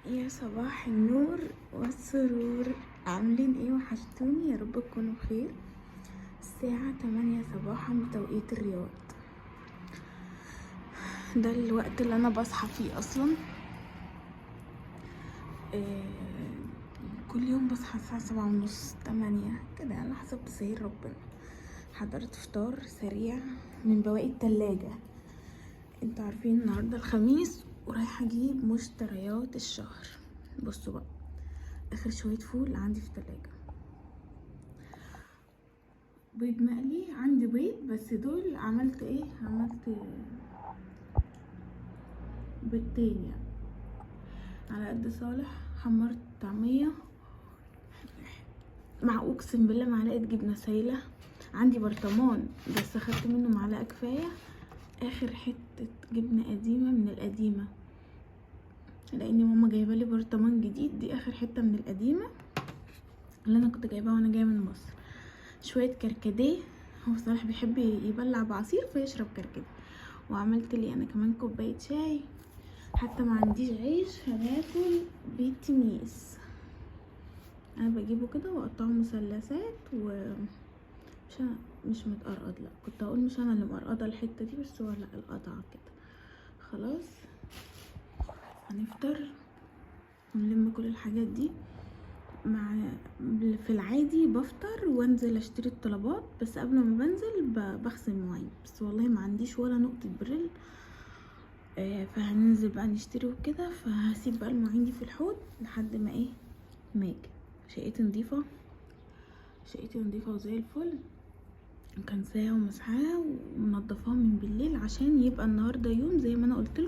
يا صباح النور والسرور، عاملين ايه؟ وحشتوني، يا رب تكونوا بخير. الساعة 8 صباحا بتوقيت الرياض. ده الوقت اللي انا بصحى فيه اصلا. كل يوم بصحى الساعة 7:30 8 كده على حسب تسهيل ربنا. حضرت فطار سريع من بواقي التلاجة. انتوا عارفين النهاردة الخميس ورايحة اجيب مشتريات الشهر. بصوا بقى، اخر شوية فول عندي في التلاجة، بيض مقلي عندي بيض، بس دول عملت بيضتين يعني على قد صالح. حمرت طعمية مع اقسم بالله معلقة جبنة سايلة. عندي برطمان بس اخدت منه معلقة كفاية. اخر حتة جبنة قديمة من القديمة، لان ماما جايبه لي برطمان جديد. دي اخر حتة من القديمة اللي انا كنت جايباها وانا جايه من مصر. شوية كركديه، هو صالح بيحب يبلع بعصير فيشرب كركديه. وعملت لي انا كمان كوبايه شاي. حتى ما عنديش عيش فباكل بيتي ميس. انا بجيبه كده واقطعه مثلثات مش أنا مش متقرقض، لا كنت اقول مش انا اللي مقرقضه الحته دي، بس هو لا القطعه كده. خلاص هنفطر ونلم كل الحاجات دي. مع في العادي بفطر وانزل اشتري الطلبات، بس قبل ما بنزل بغسل مواعين، بس والله ما عنديش ولا نقطه بريل. فهننزل بقى نشتري وكده، فهسيب بقى المواعين دي في الحوض لحد ما ما اجي. شقتي نضيفه، شقتي نضيفه وزي الفل. كان ساعه ومسحاها ومنضفاها من بالليل عشان يبقى النهارده يوم زي ما انا قلت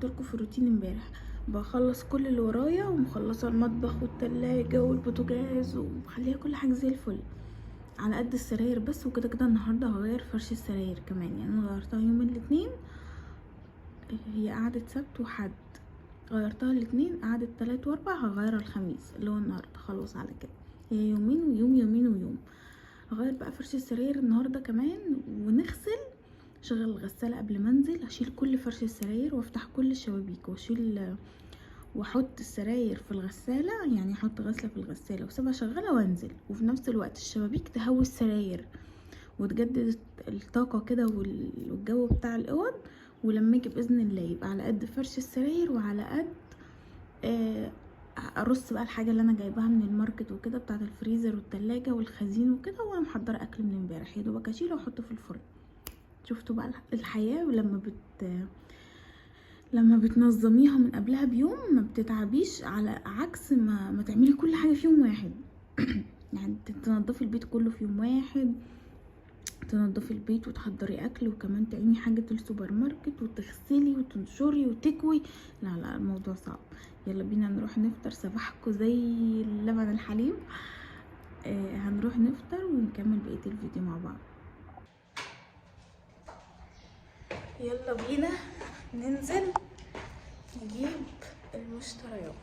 لكم في روتين امبارح. بخلص كل اللي ورايا ومخلصه المطبخ والتلاجة والبوتاجاز ومخليها كل حاجه زي الفل على قد السراير بس. وكده كده النهارده هغير فرش السراير كمان، يعني انا غيرتها يوم الاثنين، هي قعدت سبت وحد، غيرتها الاثنين قعدت تلات واربع، هغيرها الخميس اللي هو النهارده. خلاص على كده، هي يومين ويوم، يومين ويوم. هغير بقى فرش السراير النهارده كمان ونغسل. شغل الغسالة قبل ما انزل، اشيل كل فرش السراير وافتح كل الشبابيك واشيل واحط السراير في الغسالة، يعني احط غسلة في الغسالة واسيبها شغالة وانزل، وفي نفس الوقت الشبابيك تهوي السراير وتجدد الطاقة كده والجو بتاع الاوض. ولما اجي باذن الله يبقى على قد فرش السراير وعلى قد ارص بقى الحاجه اللي انا جايباها من الماركت وكده، بتاعه الفريزر والتلاجة والخزين وكده. وانا محضره اكل من امبارح، يا دوبك اشيله واحطه في الفرن. شفتوا بقى الحياه لما بتنظميها من قبلها بيوم ما بتتعبيش، على عكس ما تعملي كل حاجه في يوم واحد. يعني تنضفي البيت كله في يوم واحد، تنضفي البيت وتحضري اكل وكمان تعيني حاجه السوبر ماركت وتغسلي وتنشري وتكوي. لا لا، الموضوع صعب. يلا بينا نروح نفطر صباحكم زي اللبن الحليب. هنروح نفطر ونكمل بقيه الفيديو مع بعض. يلا بينا ننزل نجيب المشتريات.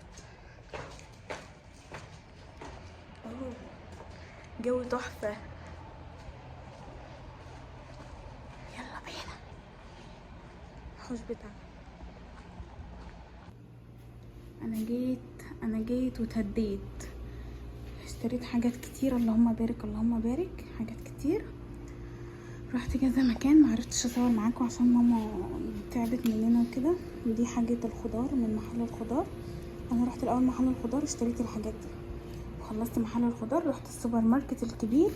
اهو جو تحفه. يلا بينا حوش بتاعنا. انا جيت وتهديت، اشتريت حاجات كتير، اللهم بارك اللهم بارك، حاجات كتير. رحت كذا مكان، معرفتش اصور معاكم عشان ماما تعبت مننا وكده. ودي حاجة الخضار من محل الخضار. انا رحت الاول محل الخضار اشتريت الحاجات دي، وخلصت محل الخضار رحت السوبر ماركت الكبير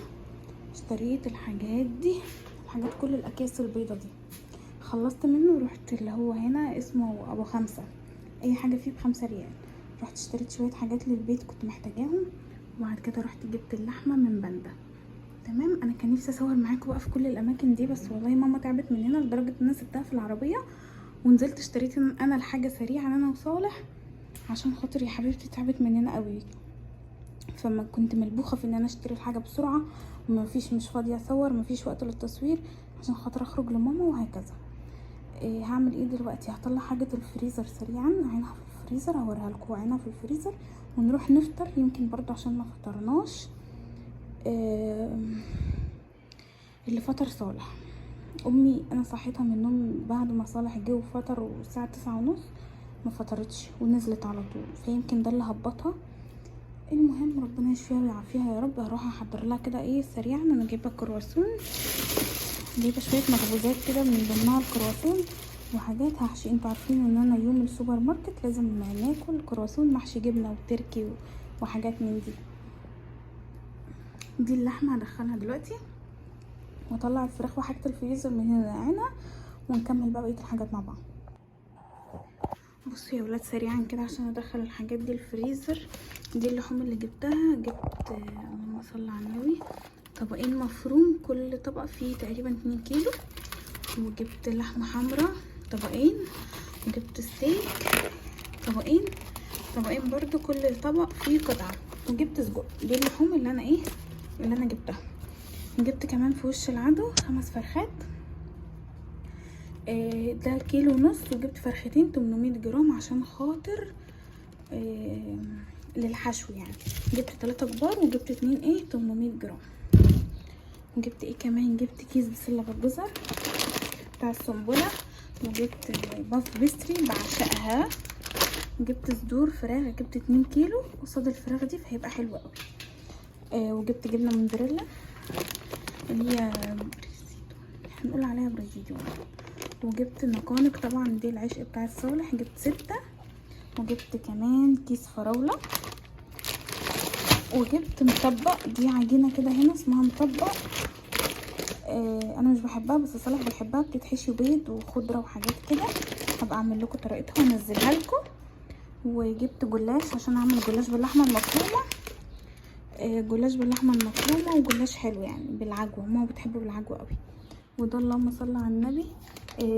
اشتريت الحاجات دي، الحاجات كل الاكياس البيضة دي خلصت منه. ورحت اللي هو هنا اسمه ابو 5، اي حاجة فيه ب5 ريال. رحت اشتريت شوية حاجات للبيت كنت محتاجاهم. وبعد كده رحت جبت اللحمة من بندا. تمام. انا كان نفسي اصور معاكم بقى في كل الاماكن دي، بس والله ماما تعبت مننا لدرجه ان انا سبتها في العربيه ونزلت اشتريت انا الحاجه سريعا انا وصالح، عشان خاطر يا حبيبتي تعبت مننا قوي. فما كنت ملبوخه في ان انا اشتري الحاجه بسرعه، وما فيش مش فاضيه اصور، ما فيش وقت للتصوير عشان خاطر اخرج لماما وهكذا. هعمل ايه دلوقتي؟ هطلع حاجه الفريزر سريعا، عينها في الفريزر هوريها لكم، عينها في الفريزر ونروح نفطر. يمكن برضو عشان ما فطرناش. اللي فطر صالح، امي انا صحيتها من النوم بعد ما صالح جه وفطر والساعه 9:30. ما فطرتش ونزلت على طول، فيمكن ده اللي هبطها. المهم ربنا يشفيها ويعافيها يا رب. هروح احضر لها كده ايه سريعا. انا جايبه كرواسون، جايبه شويه مخبوزات كده من ضمنها الكرواسون وحاجات هحشي. انتوا عارفين ان انا يوم السوبر ماركت لازم ناكل كرواسون محشي جبنه وتركي وحاجات من دي اللحمه هدخلها دلوقتي واطلع الفراخ وحاجه الفريزر من هنا ونكمل بقى بقيه الحاجات مع بعض. بصوا يا ولاد سريعا كده عشان ادخل الحاجات دي الفريزر. دي اللحوم اللي جبتها، جبت اللهم صل على النبي طبقين مفروم، كل طبق فيه تقريبا 2 كيلو، وجبت لحمه حمراء طبقين، وجبت ستيك طبقين برضو كل طبق فيه قطعه، وجبت سجق. دي اللحوم اللي انا جبتها. جبت كمان في وش العدو 5 فرخات، ده 1.5 كيلو، وجبت فرختين 800 جرام عشان خاطر للحشو يعني. جبت 3 كبار وجبت 2 800 جرام. وجبت ايه كمان، جبت كيس بسله بالجزر بتاع السنبله، وجبت باف بيستري بعشقها، وجبت صدور فراخ، جبت 2 كيلو قصاد الفراخ دي فهيبقى حلو قوي. وجبت جبنه موتزاريلا اللي هي هنقول عليها بريزيديو. وجبت نقانق طبعا دي العشق بتاع الصالح، جبت 6. وجبت كمان كيس فراولة، وجبت مطبق. دي عجينة كده هنا اسمها مطبق، انا مش بحبها بس صالح بيحبها، بتتحشي بيض وخضرة وحاجات كده. هبقى اعمل لكم طريقتها وانزلها لكم. وجبت جلاش عشان اعمل جلاش باللحمة المفرومة، وجلاش حلو يعني بالعجوة، ماما بتحبه بالعجوة قوي. وده اللهم صل على النبي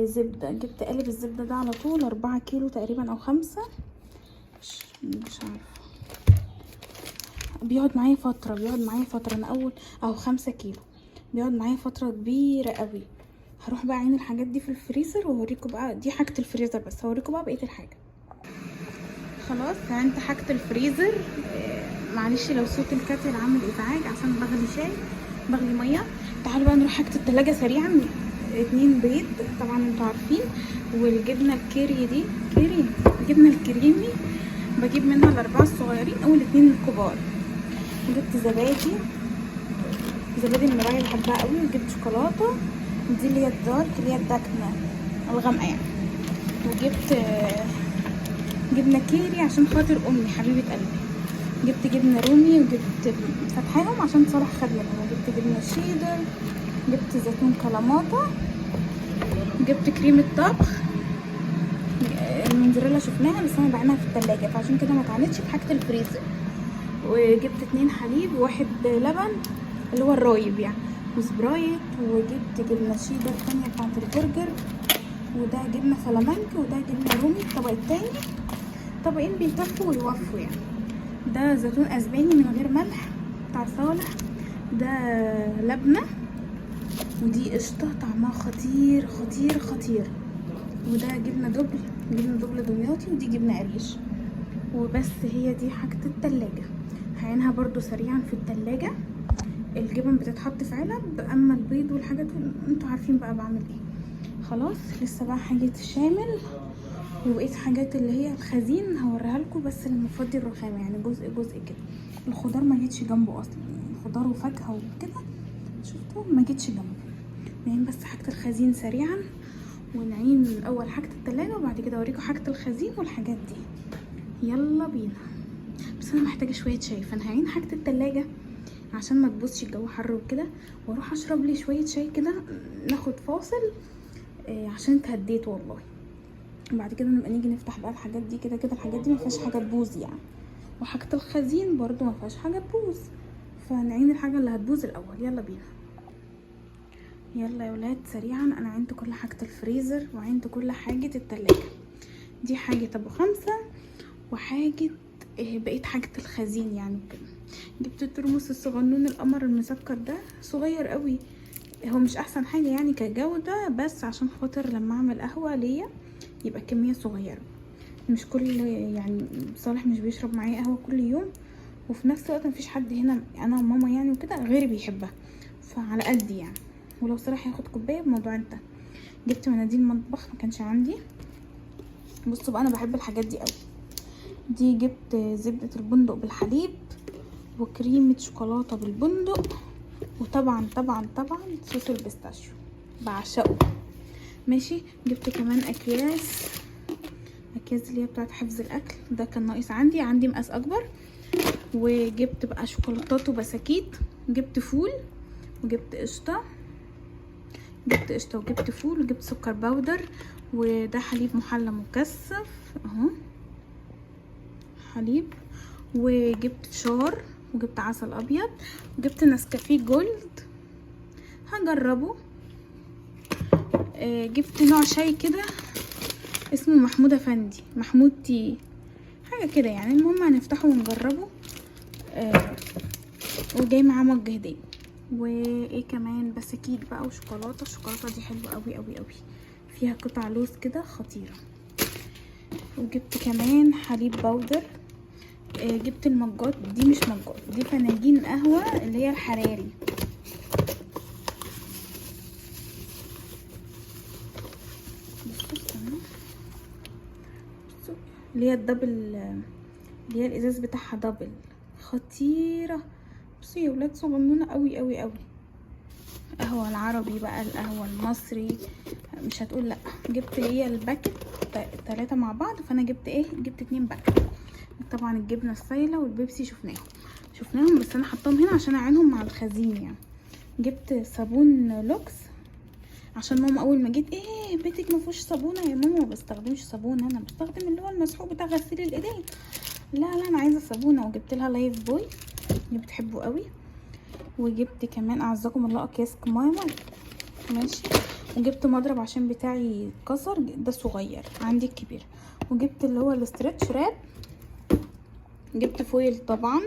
زبدة. جبت قالب الزبدة ده على طول 4 كيلو تقريبا او 5، مش عارفة، بيقعد معايا فترة انا اول او 5 كيلو، بيقعد معايا فترة كبيرة قوي. هروح بقى اعين الحاجات دي في الفريزر واوريكم بقى، دي حاجة الفريزر بس، هوريكم بقى بقية الحاجة. خلاص عينت حاجة الفريزر. معلش لو صوت الكاتل عامل ازعاج عشان بغلي مية. تعالوا بقى نروح حاجة التلاجة سريعا. 2 بيض طبعا انتوا عارفين، والجبنة الكيري دي الجبنة الكريمي بجيب منها ال4 الصغيرين او ال2 الكبار. وجبت زبادي من الراعي اللي بحبها قوي. وجبت شوكولاتة دي اللي هي الدارك اللي هي الداكنة الغامقة يعني. وجبت جبنة كيري عشان خاطر امي حبيبة قلبي. جبت جبنة رومي وجبت فتحاهم عشان صالح خد منهم. وجبت جبنة شيدر، جبت زيتون كلاماتا، جبت كريمة طبخ. الموتزاريلا شفناها بس انا بعينها في التلاجة فعشان كده ما اتعملتش في حاجة الفريزر. وجبت 2 حليب و1 لبن اللي هو الرايب يعني، وسبرايت. وجبت جبنة شيدر التانية بتاعت البرجر، وده جبنة فلامنك، وده جبنة رومي الطبق التاني. طبقين بيكفوا ويوفوا يعني. ده زيتون اسباني من غير ملح بتاع صالح، ده لبنة، ودي قشطة طعمها خطير خطير خطير. وده جبنة دبل دمياطي، ودي جبنة قريش. وبس هي دي حاجة التلاجة. هعينها برضو سريعا في التلاجة. الجبن بتتحط في علب، اما البيض والحاجات انتوا عارفين بقى بعمل ايه. خلاص لسه بقى حاجة الشامل وبقيت حاجات اللي هي الخزين هوريها لكم بس لما افضي الرخامه يعني جزء كده. الخضار ما جيتش جنبه اصلا يعني، خضار وفاكهه وكده شفتوا ما جيتش جنبه يعني. بس حاجه الخزين سريعا ونعين الاول حاجه التلاجة وبعد كده اوريكم حاجه الخزين والحاجات دي. يلا بينا. بس انا محتاجه شويه شاي، فانا هعين حاجه التلاجة عشان ما تبصش الجو حر وكده، واروح اشرب لي شويه شاي كده. ناخد فاصل عشان اتهديت والله. وبعد كده نبقى نيجي نفتح بقى الحاجات دي. كده الحاجات دي ما فيهاش حاجه تبوظ يعني، وحاجه الخزين برضو ما فيهاش حاجه تبوظ، فنعين الحاجه اللي هتبوظ الاول. يلا بينا. يلا يا ولاد سريعا. انا عينت كل حاجه الفريزر وعينت كل حاجه التلاجة. دي حاجه ابو 5 وحاجه بقيت حاجه الخزين يعني كده. جبت الترمس الصغنون القمر المسكر ده، صغير قوي، هو مش احسن حاجه يعني كجوده، بس عشان خاطر لما اعمل قهوه ليا يبقى كميه صغيره. مش كل يعني صالح مش بيشرب معايا قهوه كل يوم، وفي نفس الوقت مفيش حد هنا انا وماما يعني وكده غيري بيحبها، فعلى قد يعني. ولو صالح هياخد كوبايه بموضوع انت. جبت مناديل مطبخ ما كانش عندي. بصوا بقى انا بحب الحاجات دي قوي. دي جبت زبدة البندق بالحليب وكريمة شوكولاتة بالبندق، وطبعا صوص البيستاشيو بعشقه. ماشي. جبت كمان اكياس اللي هي بتاعت حفظ الاكل، ده كان ناقص عندي مقاس اكبر. وجبت بقى شوكولاتات وبساكيت. جبت فول وجبت قشطه، وجبت فول وجبت سكر باودر، وده حليب محلى مكثف اهو حليب. وجبت فشار وجبت عسل ابيض وجبت نسكافيه جولد هجربه. جبت نوع شاي كده اسمه محمود افندي، محمود تي حاجه كده يعني. المهم هنفتحه ونجربه. وجاي معاه مج هديه. وايه كمان بسكيت بقى وشوكولاته. الشوكولاته دي حلوه قوي قوي قوي، فيها قطع لوز كده خطيره. وجبت كمان حليب باودر. جبت المجات دي، مش مجات دي، فناجين قهوه اللي هي الحراري. اللي هي الدبل، اللي هي الازاز بتاعها دبل خطيره. بصي يا ولاد صغنونه قوي قوي قوي. قهوه العربي بقى، القهوه المصري مش هتقول لا. جبت هي الباكت 3 مع بعض، فانا جبت ايه، جبت 2 باكت. طبعا الجبنه السايله والبيبسي شفناهم بس انا حطاهم هنا عشان اعينهم مع الخزين يعني. جبت صابون لوكس عشان ماما اول ما جيت ايه بيتك ما فيهوش صابونه يا ماما. ما بستخدمش صابون، انا بستخدم اللي هو المسحوق بتاع غسيل الايدين. لا انا عايزه صابونه. وجبت لها لايف بوي اللي بتحبه قوي. وجبت كمان اعزكم الله اكياس ماما. ماشي. وجبت مضرب عشان بتاعي اتكسر، ده صغير عندي الكبير. وجبت اللي هو الاسترتش راب. جبت فويل طبعا.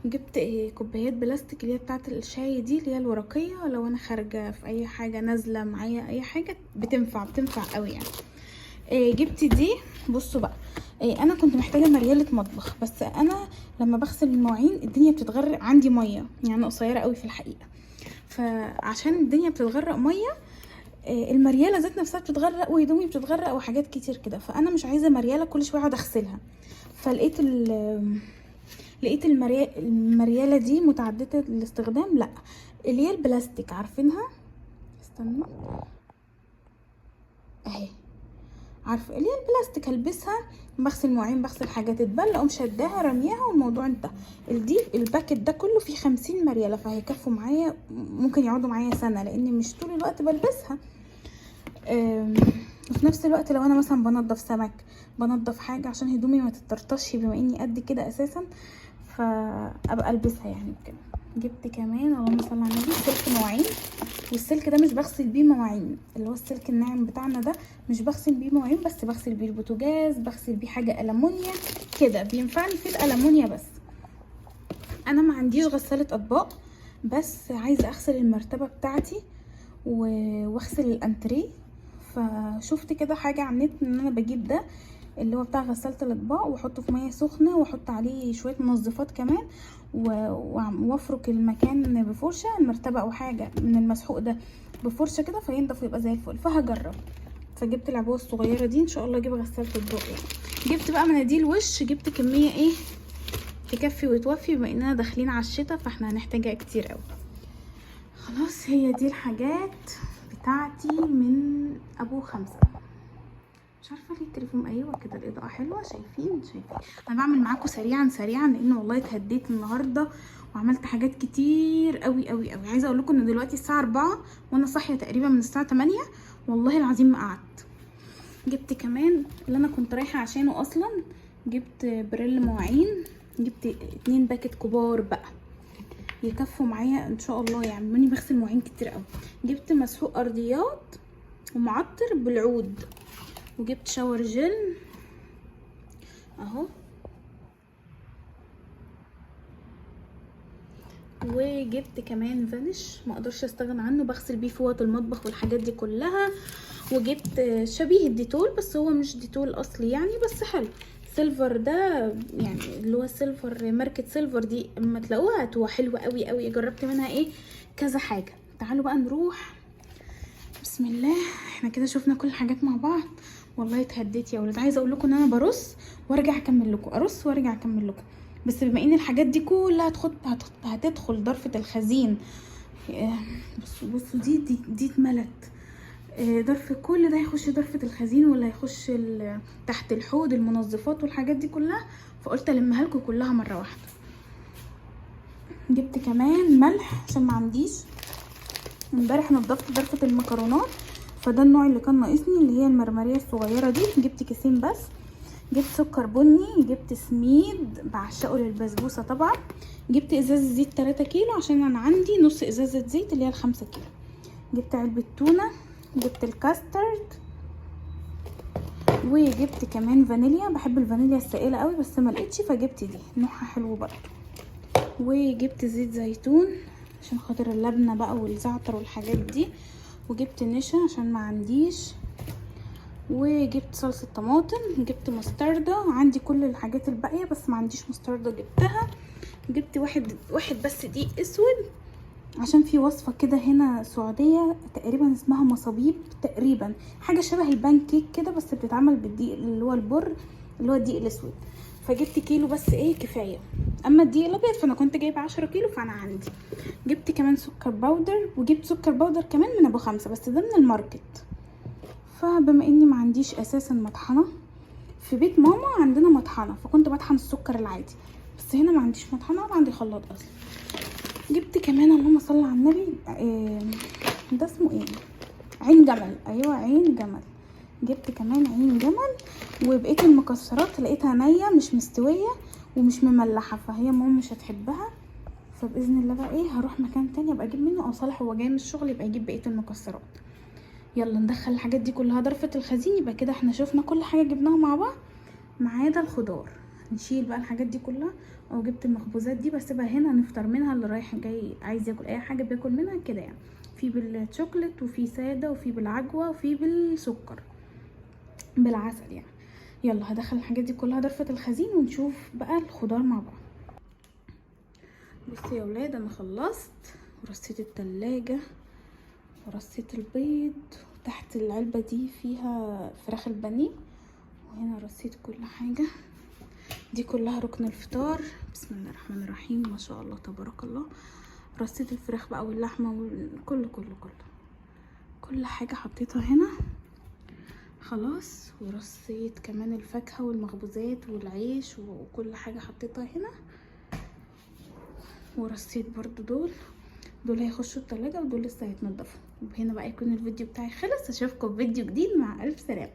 جبت كوبايات بلاستيك اللي هي بتاعت الشاي دي، اللي هي الورقيه، لو انا خارجه في اي حاجه نازله معايا اي حاجه بتنفع قوي يعني. جبت دي. بصوا بقى، انا كنت محتاجه مرياله مطبخ، بس انا لما بغسل المواعين الدنيا بتتغرق عندي ميه، يعني قصيره قوي في الحقيقه. فعشان الدنيا بتتغرق ميه، المرياله ذات نفسها بتتغرق وهدومي بتتغرق وحاجات كتير كده، فانا مش عايزه مرياله كل شويه اقعد اغسلها. فلقيت لقيت المرياله دي متعدده الاستخدام، لا اللي هي البلاستيك عارفينها. استنوا اهي، عارفه اللي هي البلاستيك، هلبسها بغسل مواعين بغسل حاجات تتبل اقوم شداها رميها والموضوع انتهى. دي الباكت ده كله فيه 50 مرياله، فهيكفوا معايا، ممكن يقعدوا معايا سنه لاني مش طول الوقت بلبسها. وفي نفس الوقت لو انا مثلا بنضف سمك، بنضف حاجه عشان هدومي ما تترطش بما اني قد كده اساسا، فابقى البسها يعني كده. جبت كمان اللهم صل على النبي سلك مواعين. والسلك ده مش بغسل بيه مواعين، اللي هو السلك الناعم بتاعنا ده مش بغسل بيه مواعين بس، بغسل بيه البوتاجاز، بغسل بيه حاجه ألمونيا كده، بينفعني في الألمونيا بس. انا ما عنديش غساله اطباق، بس عايزه اغسل المرتبه بتاعتي واغسل الانتريه. فشفت كده حاجه على النت ان انا بجيب ده اللي هو بتاع غسالة الاطباق، واحطه في ميه سخنه واحط عليه شويه منظفات كمان، وافرك المكان بفرشه، المرتبه او حاجه من المسحوق ده بفرشه كده فينضف ويبقى زي الفل. فهجرب. فجبت العبوه الصغيره دي، ان شاء الله اجيب غساله اطباق يعني. جبت بقى مناديل وش، جبت كميه ايه تكفي وتوفي، بما اننا داخلين على الشتاء فاحنا هنحتاجها كتير قوي. خلاص هي دي الحاجات بتاعتي من ابو 5. مش عارفه ليه التليفون ايوه كده الاضاءه حلوه. شايفين انا بعمل معاكم سريعا لان والله اتهديت النهارده وعملت حاجات كتير قوي قوي قوي. عايزه اقول لكم ان دلوقتي الساعه 4 وانا صاحيه تقريبا من الساعه 8، والله العظيم ما قعدت. جبت كمان اللي انا كنت رايحه عشانه اصلا، جبت بريل مواعين، جبت 2 باكت كبار بقى يكفوا معايا ان شاء الله، يعني ماني بغسل مواعين كتير قوي. جبت مسحوق ارضيات ومعطر بالعود، وجبت شاور جل اهو، وجبت كمان فانيش ما اقدرش استغنى عنه، بغسل بيه فوط المطبخ والحاجات دي كلها. وجبت شبيه الديتول بس هو مش ديتول اصلي يعني، بس حلو سيلفر ده، يعني اللي هو السيلفر ماركة سيلفر دي، اما تلاقوها هتبقى حلوه قوي قوي. جربت منها ايه كذا حاجه. تعالوا بقى نروح. بسم الله. احنا كده شفنا كل الحاجات مع بعض. والله اتهديت يا ولاد. عايزه اقول لكم ان انا برص وارجع اكمل لكم، ارص وارجع اكمل لكم. بس بما ان الحاجات دي كلها هتدخل ضرفه الخزين. بصوا دي اتملت. ضرف كل ده هيخش ضرفه الخزين، ولا هيخش تحت الحوض المنظفات والحاجات دي كلها. فقلت المها لكم كلها مره واحده. جبت كمان ملح عشان ما عنديش. امبارح نضفت ضرفه المكرونات، فده النوع اللي كان ناقصني، اللي هي المرمريه الصغيره دي. جبت كيسين بس. جبت سكر بني، جبت سميد بعشقه للبسبوسه طبعا. جبت ازازه زيت 3 كيلو عشان انا عندي نص ازازه زيت اللي هي ال5 كيلو. جبت علبه تونه. جبت الكاسترد، وجبت كمان فانيليا. بحب الفانيليا السائله قوي بس ما لقيتش، فجبت دي نوعها حلو برضه. وجبت زيت زيتون عشان خاطر اللبنه بقى والزعتر والحاجات دي. وجبت نشا عشان ما عنديش. وجبت صلصه طماطم. جبت مستردة. عندي كل الحاجات الباقيه بس ما عنديش مستردة جبتها. جبت واحد بس دقيق اسود، عشان في وصفه كده هنا سعوديه تقريبا اسمها مصابيب، تقريبا حاجه شبه البان كيك كده بس بتتعمل بالدقيق اللي هو البر، اللي هو الدقيق الاسود. فجبت كيلو بس كفايه. اما الدقيق الابيض فانا كنت جايبه 10 كيلو فانا عندي. جبت كمان سكر باودر، وجبت سكر باودر كمان من ابو 5 بس ده من الماركت. فبما اني ما عنديش اساسا مطحنه، في بيت ماما عندنا مطحنه فكنت بطحن السكر العادي، بس هنا ما عنديش مطحنه ولا عندي خلاط اصلا. جبت كمان اللهم صل على النبي، ده اسمه عين جمل. ايوه عين جمل. جبت كمان عين جمل. وبقيت المكسرات لقيتها نيه مش مستويه ومش مملحه، فهي ماما مش هتحبها. فباذن الله بقى هروح مكان تاني ابقى اجيب منه، او صالح هو جاي من الشغل يبقى يجيب بقيه المكسرات. يلا ندخل الحاجات دي كلها ضرفه الخزين. يبقى كده احنا شفنا كل حاجه جبناها مع بعض ما عدا الخضار. نشيل بقى الحاجات دي كلها. او جبت المخبوزات دي بسيبها هنا نفطر منها، اللي رايح جاي عايز ياكل اي حاجه بياكل منها كده يعني. في بالشوكليت وفي ساده وفي بالعجوه وفي بالسكر بالعسل يعني. يلا هدخل الحاجات دي كلها ضرفه الخزين ونشوف بقى الخضار مع بعض. بصوا يا ولاد انا خلصت ورصيت التلاجة ورصيت البيض. تحت العلبه دي فيها فراخ البانيه، وهنا رصيت كل حاجه. دي كلها ركن الفطار. بسم الله الرحمن الرحيم، ما شاء الله تبارك الله. رصيت الفراخ بقى واللحمه وكل كل حاجه حطيتها هنا خلاص. ورصيت كمان الفاكهه والمخبوزات والعيش وكل حاجه حطيتها هنا. ورصيت برضو دول هيخشوا التلاجة ودول لسه هيتنضفوا. وهنا بقى يكون الفيديو بتاعي خلص. اشوفكم في فيديو جديد، مع الف سلامه.